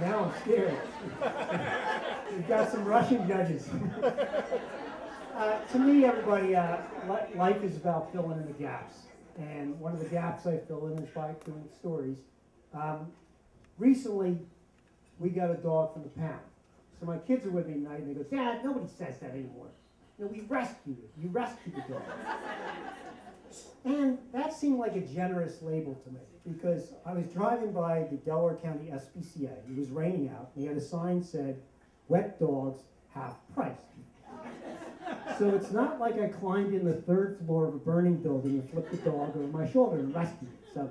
Now I'm scared. We've got some Russian judges. To me, everybody, life is about filling in the gaps. And one of the gaps I fill in is by doing stories. Recently, we got a dog from the pound. So my kids are with me tonight, and they go, Dad, nobody says that anymore. You know, we rescued it. You rescued the dog. And that seemed like a generous label to me, because I was driving by the Delaware County SPCA. It was raining out, and he had a sign that said, wet dogs, half price. So it's not like I climbed in the third floor of a burning building and flipped the dog over my shoulder and rescued it. So,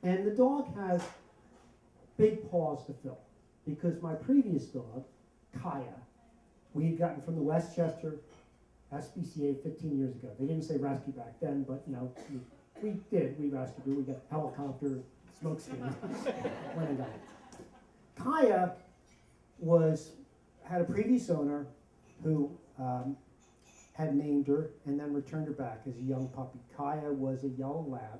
and the dog has big paws to fill, because my previous dog, Kaya, we had gotten from the Westchester SPCA 15 years ago. They didn't say rescue back then, but you know, we did. We rescued her. We got helicopter, smoke screen, went and got it. Kaya had a previous owner who had named her and then returned her back as a young puppy. Kaya was a yellow lab.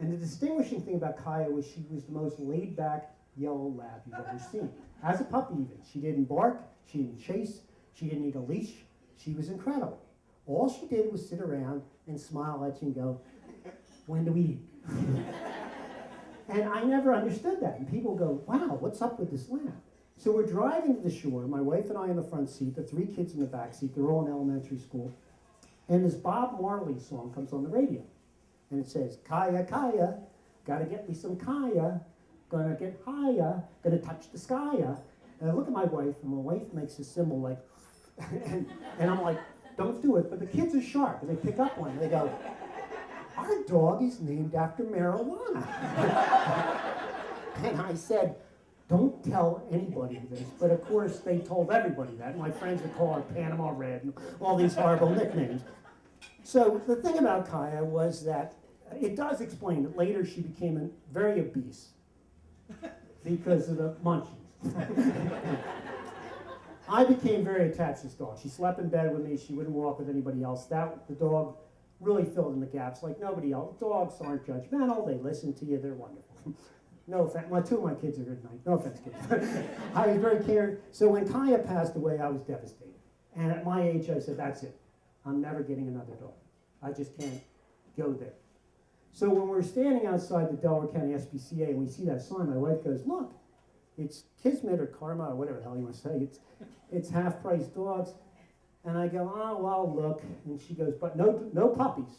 And the distinguishing thing about Kaya was she was the most laid-back yellow lab you've ever seen. As a puppy even. She didn't bark, she didn't chase, she didn't need a leash. She was incredible. All she did was sit around and smile at you and go, when do we eat? And I never understood that. And people go, wow, what's up with this lamb? So we're driving to the shore, my wife and I in the front seat, the 3 kids in the back seat, they're all in elementary school. And this Bob Marley song comes on the radio. And it says, Kaya, Kaya, gotta get me some Kaya, gonna get higher, gonna touch the skya. And I look at my wife, and my wife makes a symbol like, and I'm like, don't do it. But the kids are sharp, and they pick up on it. They go, our dog is named after marijuana. And I said, don't tell anybody this. But of course, they told everybody that. My friends would call her Panama Red and all these horrible nicknames. So the thing about Kaya was that it does explain that later she became very obese because of the munchies. I became very attached to this dog. She slept in bed with me. She wouldn't walk with anybody else. The dog really filled in the gaps like nobody else. Dogs aren't judgmental. They listen to you. They're wonderful. No offense. 2 of my kids are good tonight. No offense, kids. I was very cared. So when Kaya passed away, I was devastated. And at my age, I said, that's it. I'm never getting another dog. I just can't go there. So when we're standing outside the Delaware County SPCA and we see that sign, my wife goes, look, it's Kismet or Carmody or whatever the hell you want to say. It's half-price dogs. And I go, oh, well, look. And she goes, but no puppies.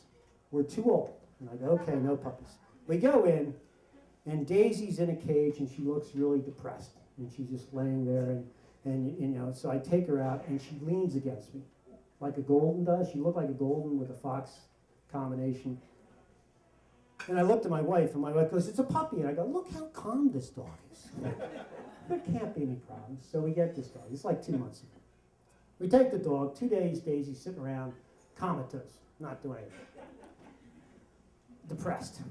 We're too old. And I go, okay, no puppies. We go in, and Daisy's in a cage, and she looks really depressed. And she's just laying there, and you know, so I take her out, and she leans against me, like a golden does. She looked like a golden with a fox combination. And I looked at my wife, and my wife goes, it's a puppy. And I go, look how calm this dog is. There can't be any problems. So we get this dog. It's like 2 months ago. We take the dog. 2 days, Daisy's sitting around, comatose, not doing anything. Depressed.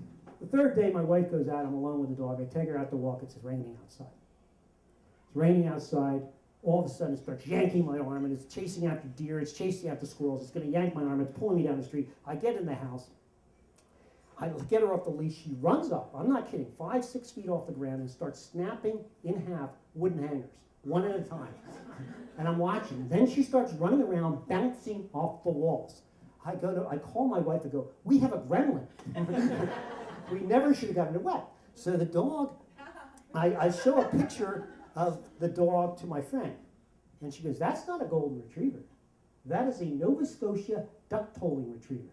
The 3rd day, my wife goes out. I'm alone with the dog. I take her out to walk. It's raining outside. It's raining outside. All of a sudden, it starts yanking my arm, and it's chasing after deer. It's chasing after squirrels. It's going to yank my arm. It's pulling me down the street. I get in the house. I get her off the leash. She runs up. I'm not kidding. 5, 6 feet off the ground and starts snapping in half wooden hangers, one at a time. And I'm watching. Then she starts running around, bouncing off the walls. I call my wife and go, we have a gremlin. We never should have gotten it wet. So the dog, I show a picture of the dog to my friend. And she goes, that's not a golden retriever. That is a Nova Scotia duck-tolling retriever.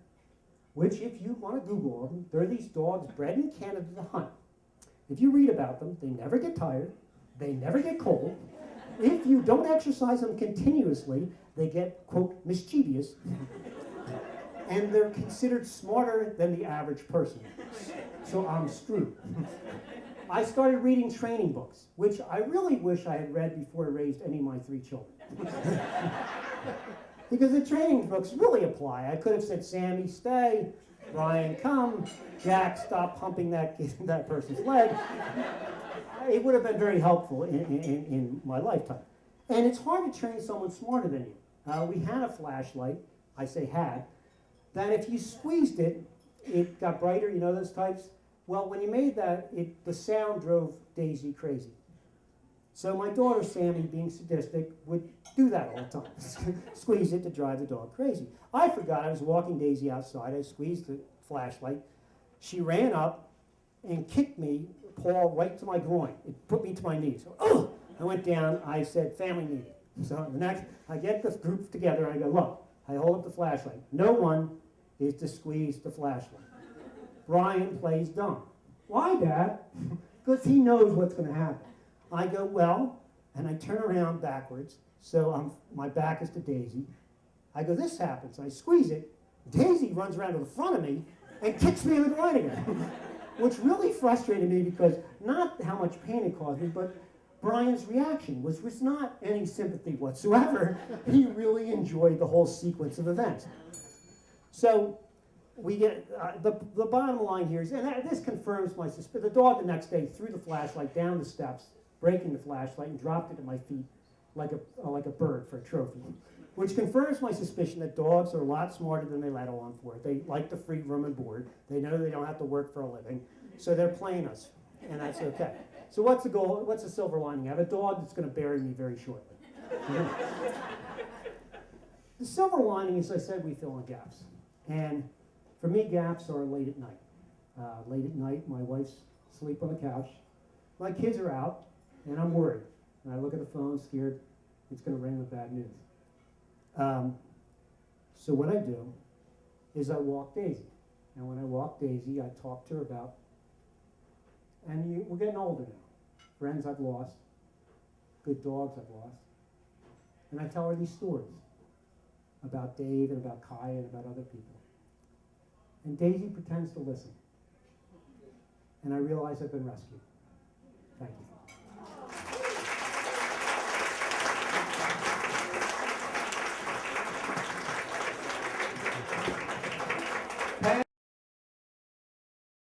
Which, if you want to Google them, they're these dogs bred in Canada to hunt. If you read about them, they never get tired. They never get cold. If you don't exercise them continuously, they get, quote, mischievous. And they're considered smarter than the average person. So I'm screwed. I started reading training books, which I really wish I had read before I raised any of my 3 children. Because the training books really apply. I could have said, Sammy, stay. Brian, come. Jack, stop pumping that person's leg. It would have been very helpful in my lifetime. And it's hard to train someone smarter than you. We had a flashlight, I say had, that if you squeezed it, it got brighter, you know those types? Well, when you made that, the sound drove Daisy crazy. So my daughter, Sammy, being sadistic, would do that all the time. Squeeze it to drive the dog crazy. I forgot I was walking Daisy outside. I squeezed the flashlight. She ran up and kicked me, paw right to my groin. It put me to my knees. Oh! I went down. I said, family meeting. So the next, I get the group together. And I go, look, I hold up the flashlight. No one is to squeeze the flashlight. Brian plays dumb. Why, Dad? Because he knows what's going to happen. I go, well, and I turn around backwards, so my back is to Daisy. I go, this happens. I squeeze it. Daisy runs around to the front of me and kicks me in the groin again, which really frustrated me because not how much pain it caused me, but Brian's reaction was not any sympathy whatsoever. He really enjoyed the whole sequence of events. So we get the bottom line here is, and this confirms my suspicion. The dog the next day threw the flashlight down the steps, breaking the flashlight, and dropped it at my feet like a bird for a trophy, which confirms my suspicion that dogs are a lot smarter than they let on for. They like the free room and board. They know they don't have to work for a living, so they're playing us, and that's okay. So what's the goal? What's the silver lining? I have a dog that's going to bury me very shortly. The silver lining is, I said, we fill in gaps, and for me, gaps are late at night. Late at night, my wife's asleep on the couch. My kids are out, and I'm worried. And I look at the phone, scared it's going to rain with bad news. So what I do is I walk Daisy. And when I walk Daisy, I talk to her about, and we're getting older now. Friends I've lost, good dogs I've lost. And I tell her these stories about Dave and about Kai and about other people. And Daisy pretends to listen. And I realize I've been rescued. Thank you.